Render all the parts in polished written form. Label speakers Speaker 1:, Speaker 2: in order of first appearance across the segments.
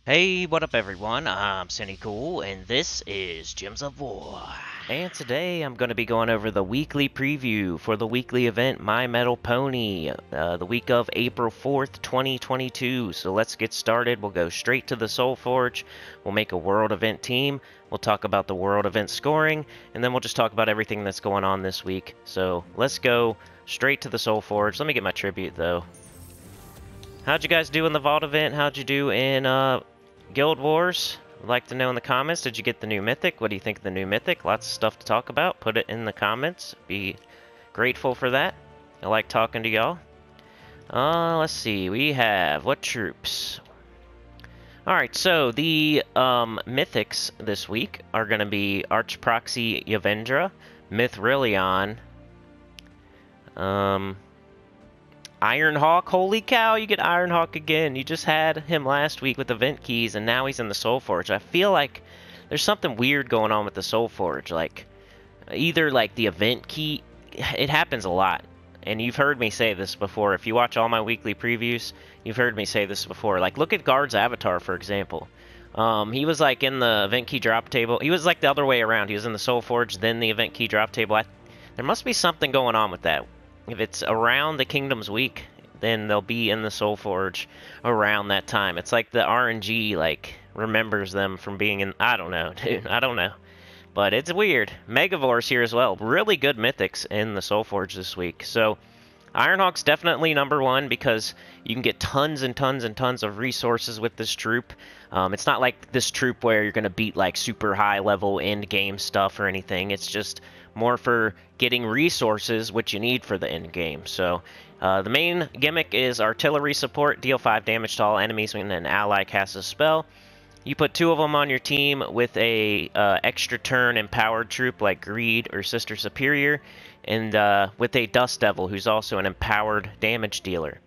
Speaker 1: Hey, what up everyone? I'm Sinnycool, and this is Gems of War. And today I'm going to be going over the weekly preview for the weekly event My Metal Pony, the week of April 4th, 2022. So let's get started. We'll go straight to the SOULFORGE. We'll make a world event team. We'll talk about the world event scoring, and then we'll just talk about everything that's going on this week. So let's go straight to the SOULFORGE. Let me get my tribute though. How'd you guys do in the Vault event? How'd you do in Guild Wars? I'd like to know in the comments. Did you get the new Mythic? What do you think of the new Mythic? Lots of stuff to talk about. Put it in the comments. Be grateful for that. I like talking to y'all. Let's see. We have what troops? Alright, so the Mythics this week are going to be Archproxy Yavendra, Mithrilion, Ironhawk. Holy cow, you get Ironhawk again. You just had him last week with event keys, and now he's in the SOULFORGE. I feel like there's something weird going on with the SOULFORGE. Like, either like the event key, it happens a lot. And you've heard me say this before. If you watch all my weekly previews, you've heard me say this before. Like, look at Guard's avatar, for example. He was like in the event key drop table. He was like the other way around. He was in the SOULFORGE, then the event key drop table. There must be something going on with that. If it's around the Kingdom's Week, then they'll be in the SOULFORGE around that time. It's like the RNG, like, remembers them from being in... I don't know, dude. I don't know. But it's weird. Megavor's here as well. Really good Mythics in the SOULFORGE this week. So, Ironhawk's definitely number one because you can get tons and tons and tons of resources with this troop. It's not like this troop where you're going to beat, like, super high-level end-game stuff or anything. It's just more for getting resources, which you need for the end game. So the main gimmick is artillery support. Deal 5 damage to all enemies when an ally casts a spell. You put 2 of them on your team with a extra turn empowered troop like Greed or Sister Superior, and with a Dust Devil who's also an empowered damage dealer.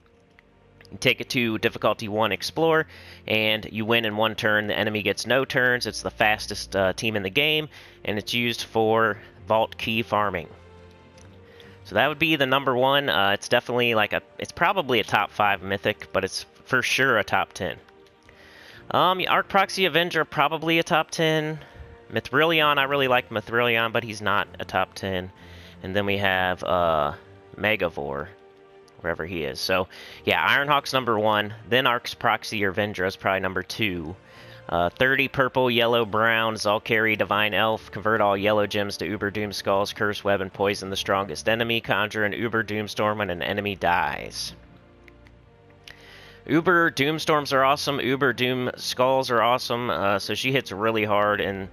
Speaker 1: You take it to difficulty 1 Explore, and you win in 1 turn. The enemy gets no turns. It's the fastest team in the game, and it's used for vault key farming. So that would be the number one. It's definitely like it's probably a top 5 mythic, but it's for sure a top 10. Archproxy Avenger, probably a top 10. Mithrilion, I really like Mithrilion, but he's not a top 10. And then we have Megavore, wherever he is. So, yeah, Ironhawk's number 1. Then Archproxy Avendra is probably number 2. 30 purple, yellow, brown, Zalkari, Divine Elf, convert all yellow gems to Uber Doom Skulls, Curse Web, and poison the strongest enemy, conjure an Uber Doomstorm when an enemy dies. Uber Doomstorms are awesome, Uber Doom Skulls are awesome, so she hits really hard, and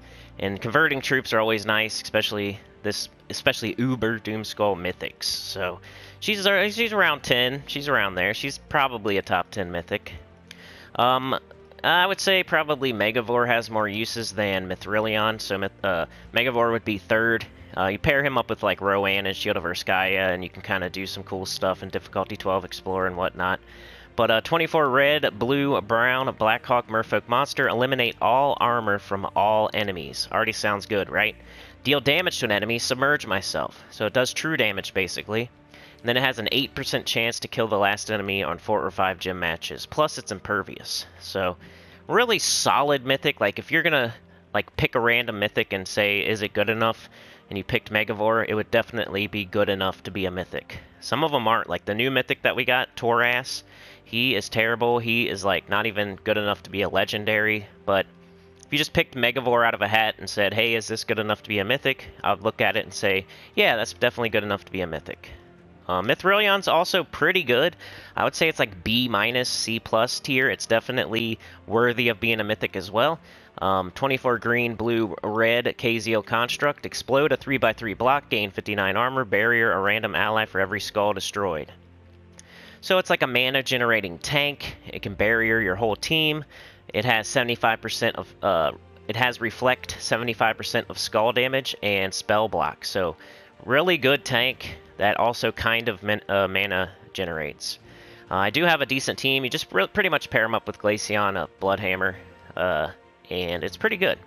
Speaker 1: converting troops are always nice, especially Uber Doomskull Mythics. So she's around 10, she's around there, she's probably a top 10 mythic. I would say probably Megavore has more uses than Mithrilion, so Megavore would be 3rd. You pair him up with like Rowan and Shield of Urskaya, and you can kind of do some cool stuff in difficulty 12 Explore and whatnot. But 24 red, blue, brown, Blackhawk, Merfolk Monster, eliminate all armor from all enemies. Already sounds good, right? Deal damage to an enemy, submerge myself. So it does true damage, basically. And then it has an 8% chance to kill the last enemy on 4 or 5 gym matches. Plus, it's impervious. So, really solid mythic. Like, if you're gonna like pick a random mythic and say, is it good enough? And you picked Megavore, it would definitely be good enough to be a mythic. Some of them aren't. Like, the new mythic that we got, Toras, he is terrible. He is, like, not even good enough to be a legendary. But if you just picked Megavore out of a hat and said, hey, is this good enough to be a mythic? I'd look at it and say, yeah, that's definitely good enough to be a mythic. Mithrilion's also pretty good. I would say it's like B-, C+ tier. It's definitely worthy of being a mythic as well. 24 green, blue, red, Kazio Construct. Explode a 3x3 block, gain 59 armor, barrier a random ally for every skull destroyed. So it's like a mana generating tank. It can barrier your whole team. It has 75% of it has reflect 75% of skull damage and spell block. So really good tank that also kind of mana generates. I do have a decent team. You just pretty much pair them up with Glaceon, a Bloodhammer, and it's pretty good.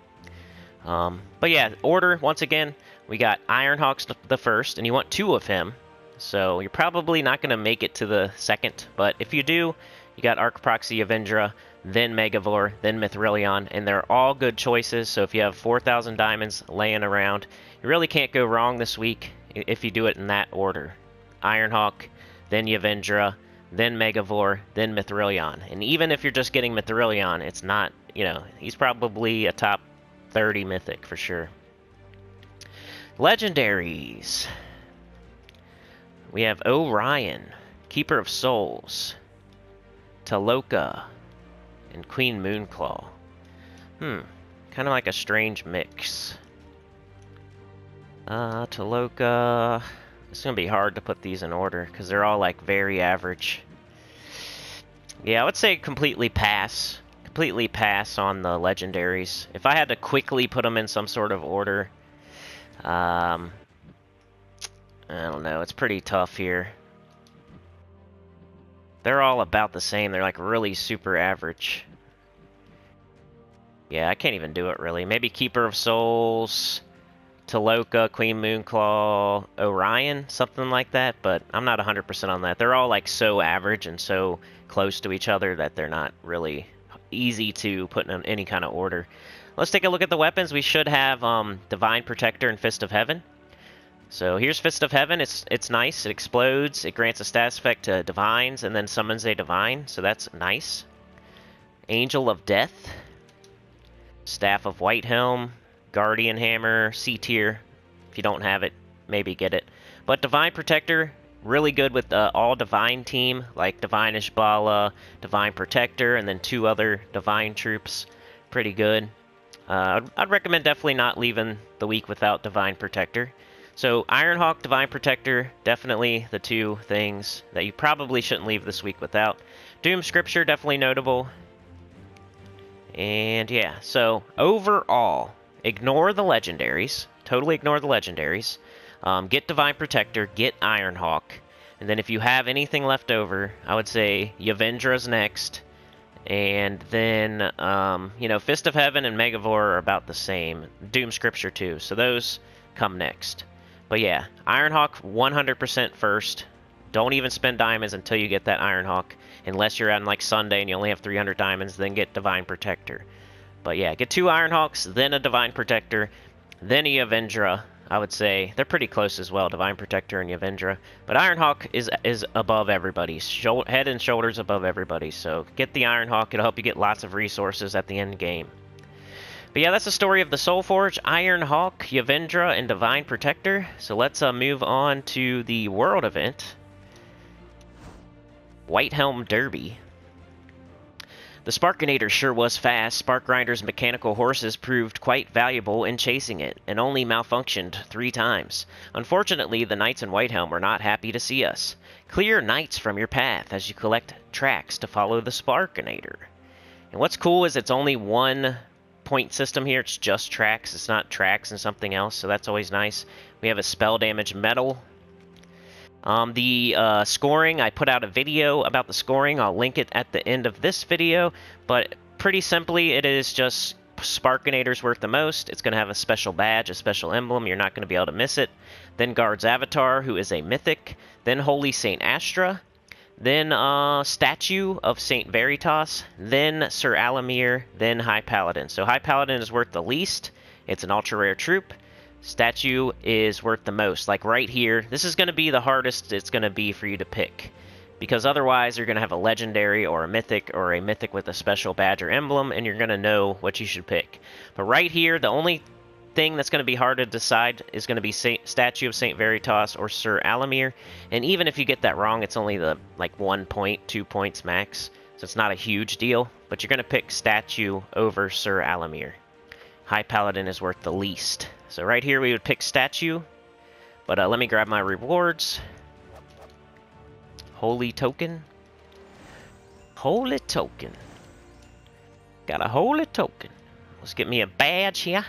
Speaker 1: But yeah, order, once again, we got Ironhawk's the first, and you want 2 of him. So you're probably not going to make it to the second, but if you do, you got Archproxy Avendra, then Megavore, then Mithrilion, and they're all good choices. So if you have 4,000 diamonds laying around, you really can't go wrong this week if you do it in that order. Ironhawk, then Yavendra, then Megavore, then Mithrilion. And even if you're just getting Mithrilion, it's not, you know, he's probably a top 30 mythic for sure. Legendaries. We have Orion, Keeper of Souls, Taloka, and Queen Moonclaw. Kind of like a strange mix. Taloka. It's going to be hard to put these in order because they're all like very average. Yeah, I would say completely pass. Completely pass on the legendaries. If I had to quickly put them in some sort of order, I don't know. It's pretty tough here. They're all about the same. They're like really super average. Yeah, I can't even do it really. Maybe Keeper of Souls, Taloka, Queen Moonclaw, Orion, something like that. But I'm not 100% on that. They're all like so average and so close to each other that they're not really easy to put in any kind of order. Let's take a look at the weapons. We should have Divine Protector and Fist of Heaven. So here's Fist of Heaven. It's nice. It explodes. It grants a status effect to divines and then summons a divine. So that's nice. Angel of Death. Staff of Whitehelm. Guardian Hammer. C tier. If you don't have it, maybe get it. But Divine Protector, really good with all divine team, like Divine Ishbala, Divine Protector, and then 2 other divine troops. Pretty good. I'd recommend definitely not leaving the week without Divine Protector. So Ironhawk, Divine Protector, definitely the 2 things that you probably shouldn't leave this week without. Doom Scripture, definitely notable. And yeah, so overall, ignore the legendaries. Totally ignore the legendaries. Get Divine Protector, get Ironhawk. And then if you have anything left over, I would say Yavendra's next. And then, you know, Fist of Heaven and Megavore are about the same. Doom Scripture too, so those come next. But yeah, Ironhawk 100% first. Don't even spend diamonds until you get that Ironhawk. Unless you're on like Sunday and you only have 300 diamonds, then get Divine Protector. But yeah, get 2 Ironhawks, then a Divine Protector, then a Yavendra. I would say they're pretty close as well, Divine Protector and Yavendra. But Ironhawk is above everybody, head and shoulders above everybody. So get the Ironhawk, it'll help you get lots of resources at the end game. But yeah, that's the story of the SOULFORGE, Ironhawk, Yavendra, and Divine Protector. So let's move on to the world event. Whitehelm Derby. The Sparkinator sure was fast. Sparkgrinder's mechanical horses proved quite valuable in chasing it, and only malfunctioned 3 times. Unfortunately, the knights in Whitehelm were not happy to see us. Clear knights from your path as you collect tracks to follow the Sparkinator. And what's cool is it's only 1 point system here. It's just tracks. It's not tracks and something else, so that's always nice. We have a spell damage medal. The scoring, I put out a video about the scoring. I'll link it at the end of this video, but pretty simply, it is just Sparkinator's worth the most. It's going to have a special badge, a special emblem. You're not going to be able to miss it. Then Guard's Avatar, who is a mythic. Then Holy Saint Astra. Then Statue of Saint Veritas. Then Sir Alamir. Then High Paladin. So High Paladin is worth the least. It's an ultra rare troop. Statue is worth the most. Like right here, this is going to be the hardest it's going to be for you to pick. Because otherwise, you're going to have a legendary or a mythic with a special badge or emblem, and you're going to know what you should pick. But right here, the only thing that's going to be hard to decide is going to be Statue of Saint Veritas or Sir Alamir. And even if you get that wrong, it's only the like 1 point, 2 points max. So it's not a huge deal. But you're going to pick Statue over Sir Alamir. High Paladin is worth the least. So right here we would pick Statue, but let me grab my rewards. Holy Token. Holy Token. Got a Holy Token. Let's get me a badge here.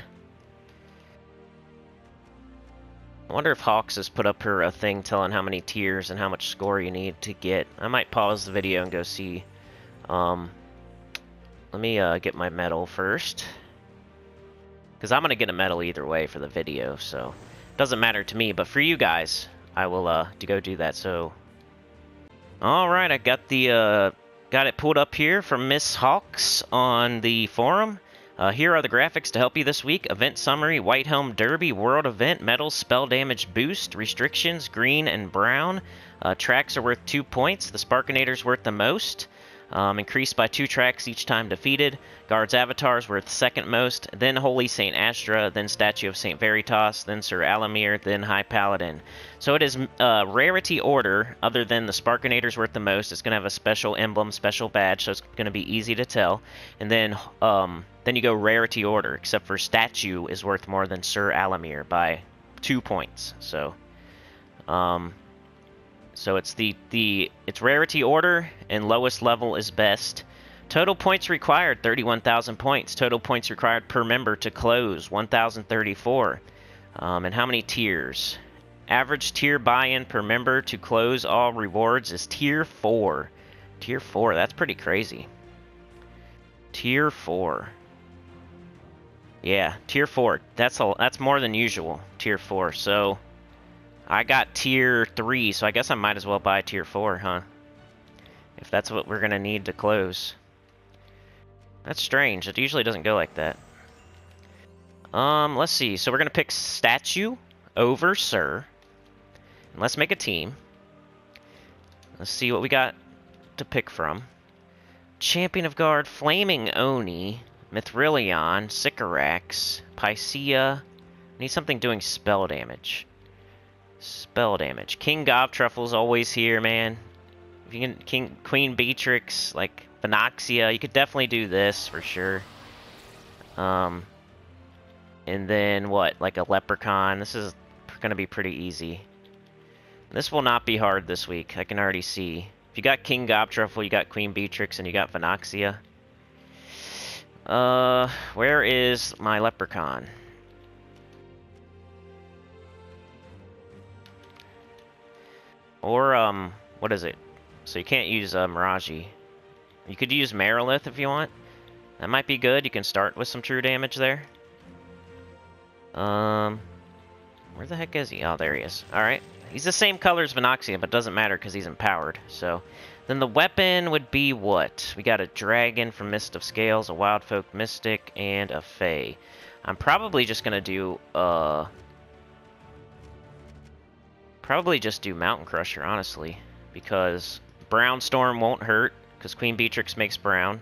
Speaker 1: I wonder if Hawks has put up her thing telling how many tiers and how much score you need to get. I might pause the video and go see. Let me get my medal first. Because I'm going to get a medal either way for the video, so it doesn't matter to me. But for you guys, I will go do that. So, alright, I got the got it pulled up here from Miss Hawks on the forum. Here are the graphics to help you this week. Event summary, Whitehelm Derby, world event, metals, spell damage boost, restrictions, green and brown. Tracks are worth 2 points. The Sparkinator's worth the most. Increased by 2 tracks each time defeated. Guard's Avatar's worth second most. Then Holy Saint Astra, then Statue of Saint Veritas, then Sir Alamir, then High Paladin. So it is rarity order, other than the Sparkinator's worth the most. It's going to have a special emblem, special badge, so it's going to be easy to tell. And then you go rarity order, except for Statue is worth more than Sir Alamir by 2 points. So it's rarity order, and lowest level is best. Total points required, 31,000 points. Total points required per member to close, 1,034. And how many tiers? Average tier buy-in per member to close all rewards is tier 4. Tier 4, that's pretty crazy. Tier 4. Yeah, tier 4. That's more than usual, tier 4. So I got tier 3, so I guess I might as well buy tier 4, huh? If that's what we're going to need to close. That's strange. It usually doesn't go like that. Let's see. So we're going to pick Statue over Sir. And let's make a team. Let's see what we got to pick from. Champion of Guard, Flaming Oni, Mithrilion, Sycorax, Pycea. Need something doing spell damage. Spell damage. King Gobtruffle's always here, man. If you can, Queen Beatrix, like Venoxia, you could definitely do this for sure. And then what? Like a Leprechaun. This is going to be pretty easy. This will not be hard this week. I can already see. If you got King Gobtruffle, you got Queen Beatrix, and you got Venoxia. Where is my Leprechaun? Or, what is it? So you can't use, Miraji. You could use Marilith if you want. That might be good. You can start with some true damage there. Where the heck is he? Oh, there he is. Alright. He's the same color as Venoxia, but doesn't matter because he's empowered. So, then the weapon would be what? We got a Dragon from Mist of Scales, a Wildfolk Mystic, and a Fae. I'm probably just gonna do, probably just do Mountain Crusher, honestly. Because Brown Storm won't hurt, because Queen Beatrix makes brown.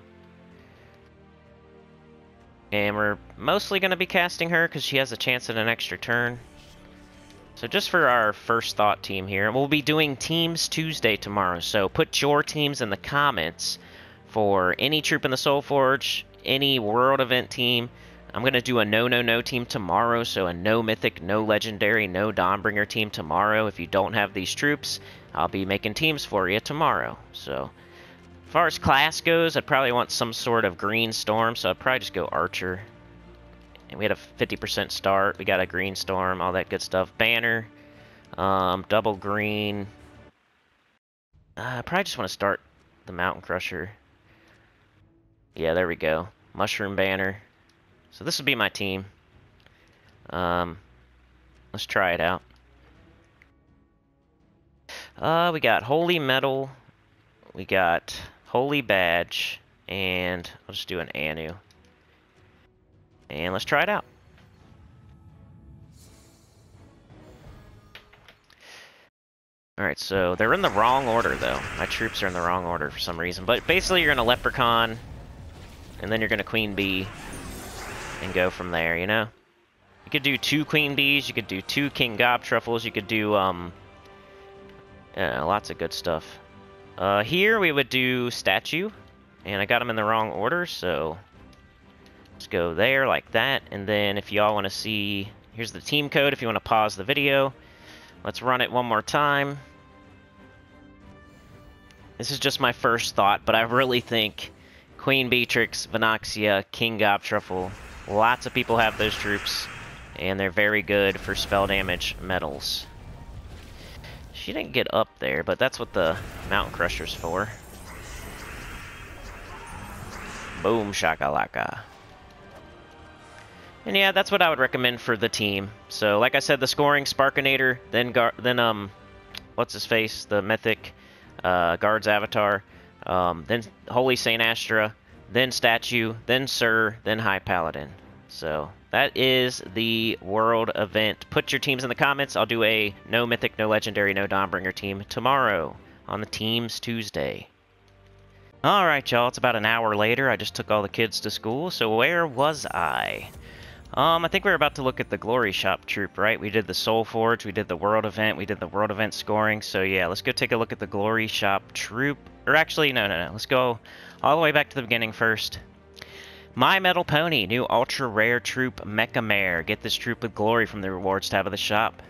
Speaker 1: And we're mostly going to be casting her, because she has a chance at an extra turn. So just for our first thought team here, we'll be doing Teams Tuesday tomorrow. So put your teams in the comments for any troop in the SOULFORGE, any world event team. I'm going to do a no team tomorrow, so a no mythic, no legendary, no Dawnbringer team tomorrow. If you don't have these troops, I'll be making teams for you tomorrow. So, as far as class goes, I'd probably want some sort of green storm, so I'd probably just go Archer. And we had a 50% start. We got a green storm, all that good stuff. Banner, double green. I probably just want to start the Mountain Crusher. Yeah, there we go. Mushroom Banner. So this will be my team. Let's try it out. We got Holy Metal. We got Holy Badge. And I'll just do an Anu. And let's try it out. Alright, so they're in the wrong order, though. My troops are in the wrong order for some reason. But basically, you're going to Leprechaun. And then you're going to Queen Bee. And go from there, you know? You could do 2 Queen Bees, you could do 2 King Gobtruffles, you could do, lots of good stuff. Here we would do Statue, and I got them in the wrong order, so let's go there like that, and then if y'all want to see, here's the team code if you want to pause the video. Let's run it one more time. This is just my first thought, but I really think Queen Beatrix, Venoxia, King Gobtruffle, lots of people have those troops, and they're very good for spell damage metals. She didn't get up there, but that's what the Mountain Crusher's for. Boom shakalaka. And yeah, that's what I would recommend for the team. So, like I said, the scoring, Sparkinator, then what's his face? The Mythic, Guard's Avatar, then Holy Saint Astra, then Statue, then Sir, then High Paladin. So that is the world event. Put your teams in the comments. I'll do a no Mythic, no Legendary, no Dawnbringer team tomorrow on the Teams Tuesday. Alright, y'all, it's about an hour later. I just took all the kids to school, so where was I? I think we were about to look at the Glory Shop Troupe, right? We did the SOULFORGE, we did the world event, we did the world event scoring, so yeah, let's go take a look at the Glory Shop Troupe. Or actually, no, let's go all the way back to the beginning first. My Metal Pony, new ultra rare Troupe Mecha Mare. Get this Troupe with Glory from the rewards tab of the shop.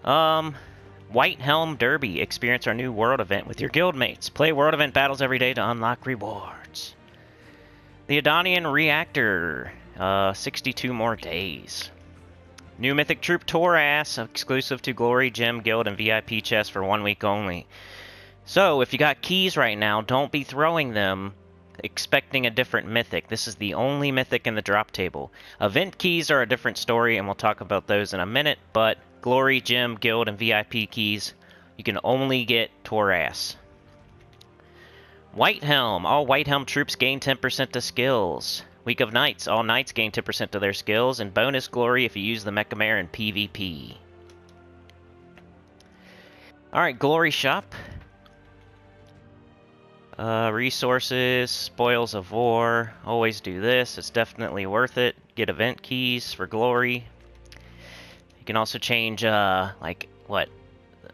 Speaker 1: Whitehelm Derby. Experience our new world event with your guildmates. Play world event battles every day to unlock rewards. The Adonian Reactor. 62 more days. New Mythic Troupe Torass. Exclusive to Glory, Gem, Guild, and VIP chests for 1 week only. So, if you got keys right now, don't be throwing them expecting a different Mythic. This is the only Mythic in the drop table. Event keys are a different story, and we'll talk about those in a minute, but Glory, Gem, Guild, and VIP keys, you can only get Torass. Whitehelm. All Whitehelm troops gain 10% to skills. Week of Knights. All Knights gain 10% to their skills, and bonus Glory if you use the Mecha Mare in PvP. Alright, Glory Shop. Resources, Spoils of War. Always do this. It's definitely worth it. Get event keys for Glory. You can also change, like, what?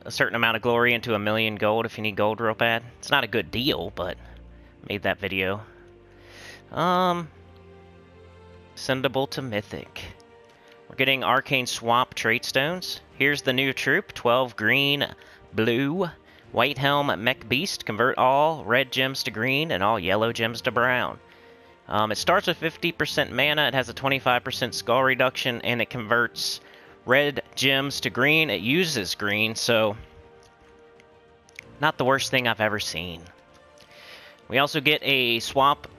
Speaker 1: A certain amount of Glory into 1,000,000 gold if you need gold real bad. It's not a good deal, but made that video. Sendable to Mythic. We're getting Arcane Swamp Trait Stones. Here's the new Troupe. 12 green, blue. Whitehelm Mech Beast. Convert all red gems to green and all yellow gems to brown. It starts with 50% mana. It has a 25% skull reduction, and it converts red gems to green. It uses green, so not the worst thing I've ever seen. We also get a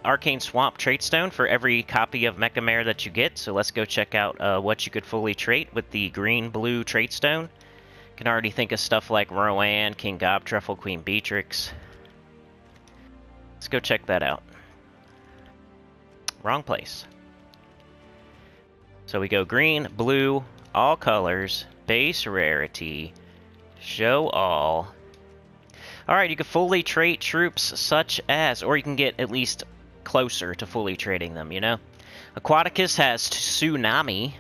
Speaker 1: Arcane Swamp Trait Stone for every copy of Mecha Mare that you get, so let's go check out what you could fully trait with the green-blue Trait Stone. Can already think of stuff like Rowan, King Gobtruffle, Queen Beatrix. Let's go check that out. Wrong place. So we go green, blue, all colors, base rarity, show all. Alright, you can fully trait troops such as, or you can get at least closer to fully trading them, you know? Aquaticus has Tsunami.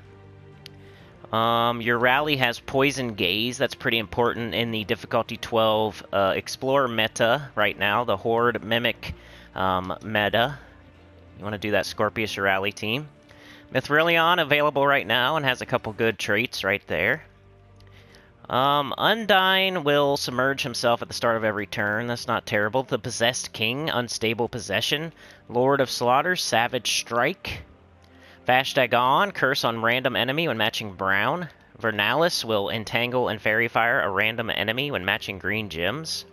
Speaker 1: Your rally has Poison Gaze. That's pretty important in the difficulty 12 Explorer meta right now, the Horde Mimic meta. You want to do that Scorpius rally team. Mithrilion available right now and has a couple good traits right there. Undyne will submerge himself at the start of every turn. That's not terrible. The Possessed King, Unstable Possession. Lord of Slaughter, Savage Strike. Vashtagon, Curse on random enemy when matching brown. Vernalis will entangle and fairy fire a random enemy when matching green gems.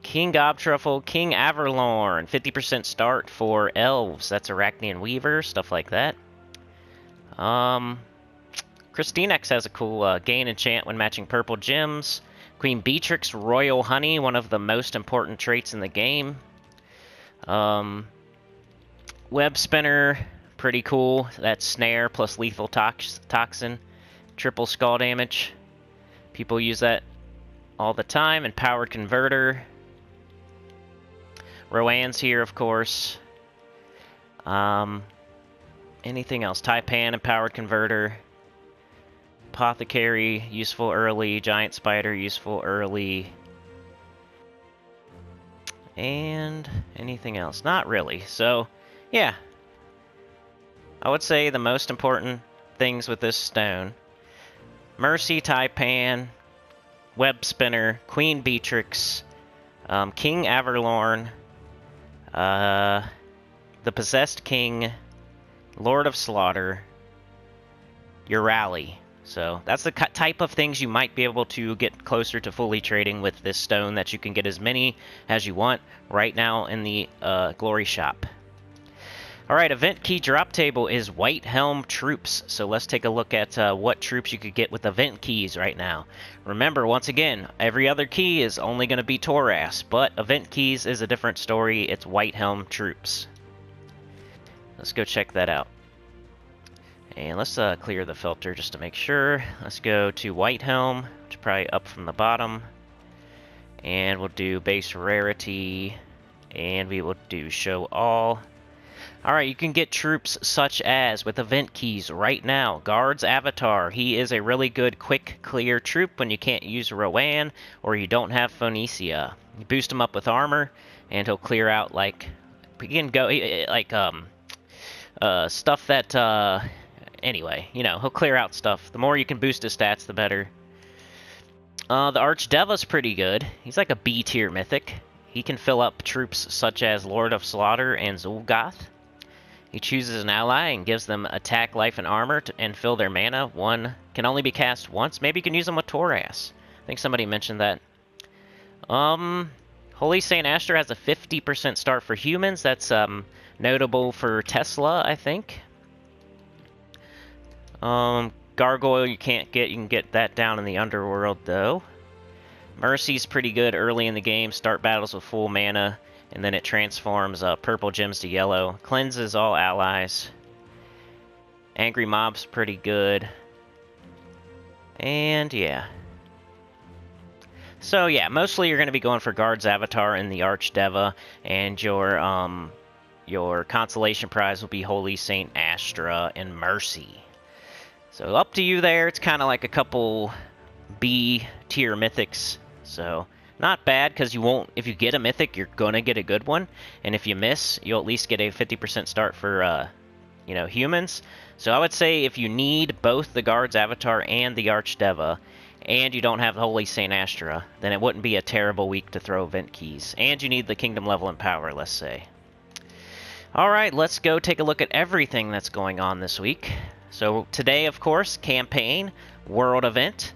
Speaker 1: King Gobtruffle, King Averlorn, 50% start for elves. That's Arachnean Weaver, stuff like that. Christinex has a cool gain enchant when matching purple gems. Queen Beatrix, Royal Honey, one of the most important traits in the game. Web Spinner, pretty cool. That's Snare plus Lethal Toxin. Triple skull damage. People use that all the time. Empowered Converter. Rowan's here, of course. Anything else? Taipan, Empowered Converter. Apothecary, useful early. Giant Spider, useful early. And anything else? Not really. So, yeah. I would say the most important things with this stone. Mercy, Taipan, Web Spinner, Queen Beatrix, King Averlorn, the Possessed King, Lord of Slaughter, your rally. So that's the type of things you might be able to get closer to fully trading with this stone, that you can get as many as you want right now in the Glory Shop. Alright, event key drop table is Whitehelm troops. So let's take a look at what troops you could get with event keys right now. Remember, once again, every other key is only going to be Toras, but event keys is a different story. It's Whitehelm troops. Let's go check that out. And let's clear the filter just to make sure. Let's go to Whitehelm, which is probably up from the bottom. And we'll do base rarity, and we will do show all. Alright, you can get troops such as, with event keys right now, Guard's Avatar. He is a really good quick clear troop when you can't use Rowan or you don't have Phoenicia. You boost him up with armor, and he'll clear out, like, he can go, like, stuff that, anyway, you know, he'll clear out stuff. The more you can boost his stats, the better. The Archdeva's pretty good. He's like a B tier mythic. He can fill up troops such as Lord of Slaughter and Zul'Goth. He chooses an ally and gives them attack, life, and armor and fill their mana. One can only be cast once. Maybe you can use them with Toras. I think somebody mentioned that. Holy Saint Astra has a 50% start for humans. That's notable for Tesla, I think. Gargoyle you can't get. You can get that down in the underworld, though. Mercy's pretty good early in the game. Start battles with full mana. And then it transforms purple gems to yellow. Cleanses all allies. Angry Mob's pretty good. And yeah. So yeah, mostly you're going to be going for Guard's Avatar and the Archdeva. And your consolation prize will be Holy Saint Astra and Mercy. So up to you there. It's kind of like a couple B tier mythics. So not bad, because you won't, if you get a mythic, you're going to get a good one. And if you miss, you'll at least get a 50% start for, you know, humans. So I would say if you need both the Guard's Avatar and the Archdeva, and you don't have Holy Saint Astra, then it wouldn't be a terrible week to throw event keys. And you need the Kingdom level and power, let's say. Alright, let's go take a look at everything that's going on this week. So today, of course, campaign, world event.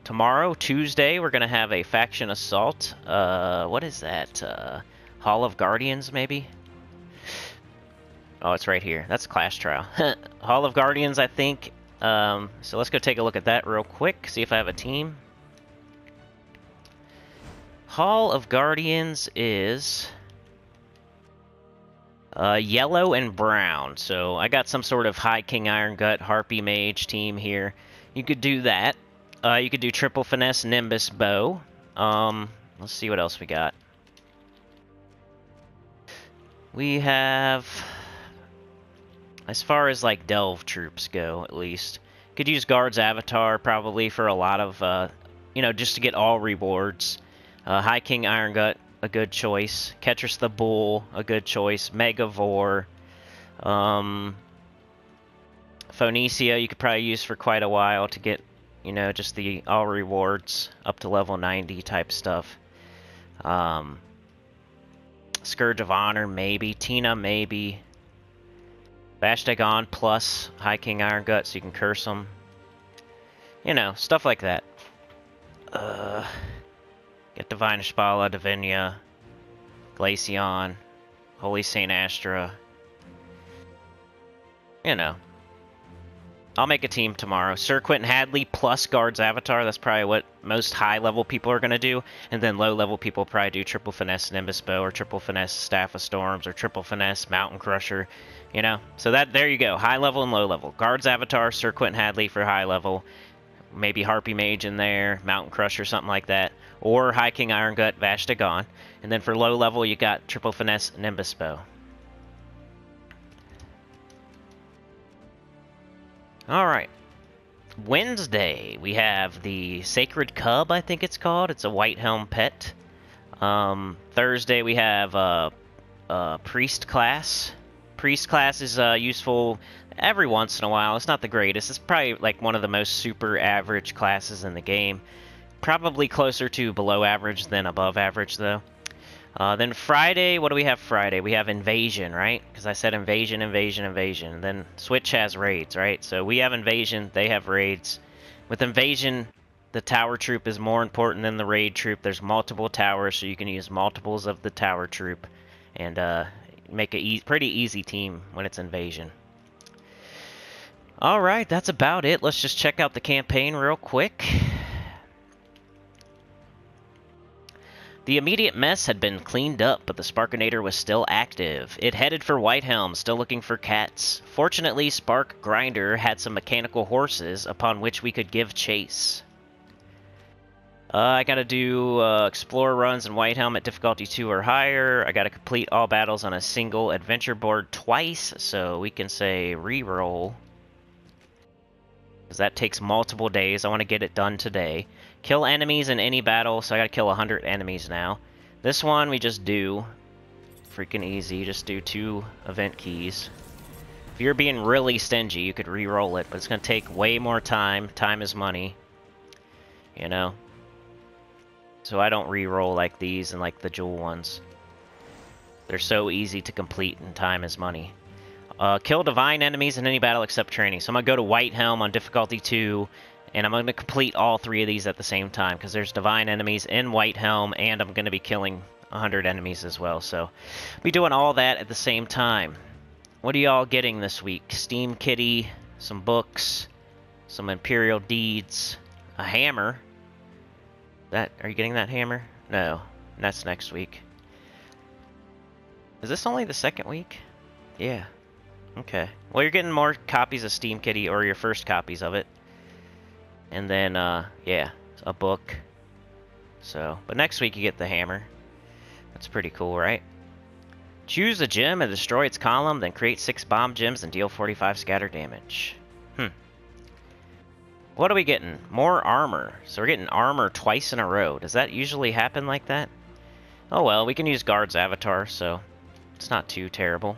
Speaker 1: Tomorrow, Tuesday, we're going to have a faction assault. What is that? Hall of Guardians, maybe? Oh, it's right here. That's Clash Trial. Hall of Guardians, I think. So let's go take a look at that real quick, see if I have a team. Hall of Guardians is yellow and brown. So I got some sort of High King Iron Gut Harpy Mage team here. You could do that. You could do triple finesse Nimbus bow. Let's see what else we got. We have, as far as like delve troops go, at least, could use Guard's Avatar probably for a lot of, you know, just to get all rewards. High King Iron Gut, a good choice. Ketris the Bull, a good choice. Megavore. Phoenicia, you could probably use for quite a while to get, you know, just the all rewards up to level 90 type stuff. Scourge of Honor, maybe. Tina, maybe. Vashtagon plus High King Iron Gut, so you can curse them. You know, stuff like that. Get Divine Ishbala, Divinia, Glaceon, Holy Saint Astra. You know. I'll make a team tomorrow. Sir Quentin Hadley plus Guard's Avatar. That's probably what most high-level people are going to do. And then low-level people probably do triple finesse Nimbus Bow, or triple finesse Staff of Storms, or triple finesse Mountain Crusher. You know? So that, there you go. High-level and low-level. Guard's Avatar, Sir Quentin Hadley for high-level. Maybe Harpy Mage in there, Mountain Crusher, something like that. Or High King Iron Gut, Vashtagon. And then for low-level, you got triple finesse Nimbus Bow. Alright. Wednesday, we have the Sacred Cub, I think it's called. It's a Whitehelm pet. Thursday, we have Priest class. Priest class is useful every once in a while. It's not the greatest. It's probably like one of the most super average classes in the game. Probably closer to below average than above average, though. Then Friday, what do we have Friday? We have Invasion, right? Because I said Invasion, Invasion, Invasion. Then Switch has raids, right? So we have Invasion, they have raids. With Invasion, the tower troop is more important than the raid troop. There's multiple towers, so you can use multiples of the tower troop. And make a pretty easy team when it's invasion. Alright, that's about it. Let's just check out the campaign real quick. The immediate mess had been cleaned up, but the Sparkinator was still active. It headed for Whitehelm, still looking for cats. Fortunately, Spark Grinder had some mechanical horses upon which we could give chase. I gotta do explore runs in Whitehelm at difficulty 2 or higher. I gotta complete all battles on a single adventure board twice, so we can say reroll. Because that takes multiple days. I want to get it done today. Kill enemies in any battle, so I gotta kill 100 enemies now. This one we just do. Freaking easy. Just do 2 event keys. If you're being really stingy, you could re-roll it, but it's gonna take way more time. Time is money. You know? So I don't re-roll like these and like the jewel ones. They're so easy to complete, and time is money. Kill divine enemies in any battle except training. So I'm gonna go to Whitehelm on difficulty 2. And I'm going to complete all 3 of these at the same time, because there's divine enemies in Whitehelm, and I'm going to be killing 100 enemies as well. So, I'll be doing all that at the same time. What are y'all getting this week? Steam Kitty, some books, some Imperial Deeds, a hammer. Are you getting that hammer? No, that's next week. Is this only the 2nd week? Yeah. Okay. Well, you're getting more copies of Steam Kitty, or your first copies of it. And then, yeah, a book. So, but next week you get the hammer. That's pretty cool, right? Choose a gem and destroy its column, then create 6 bomb gems and deal 45 scatter damage. What are we getting? More armor. So we're getting armor twice in a row. Does that usually happen like that? Oh well, we can use Guard's avatar, so it's not too terrible.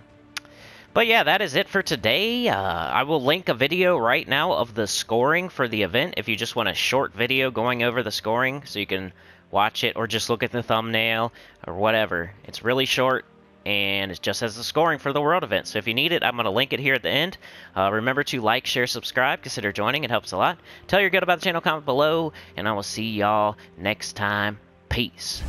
Speaker 1: But yeah, that is it for today. I will link a video right now of the scoring for the event if you just want a short video going over the scoring so you can watch it or just look at the thumbnail or whatever. It's really short and it just has the scoring for the world event. So if you need it, I'm going to link it here at the end. Remember to like, share, subscribe, consider joining. It helps a lot. Tell your good about the channel, comment below, and I will see y'all next time. Peace.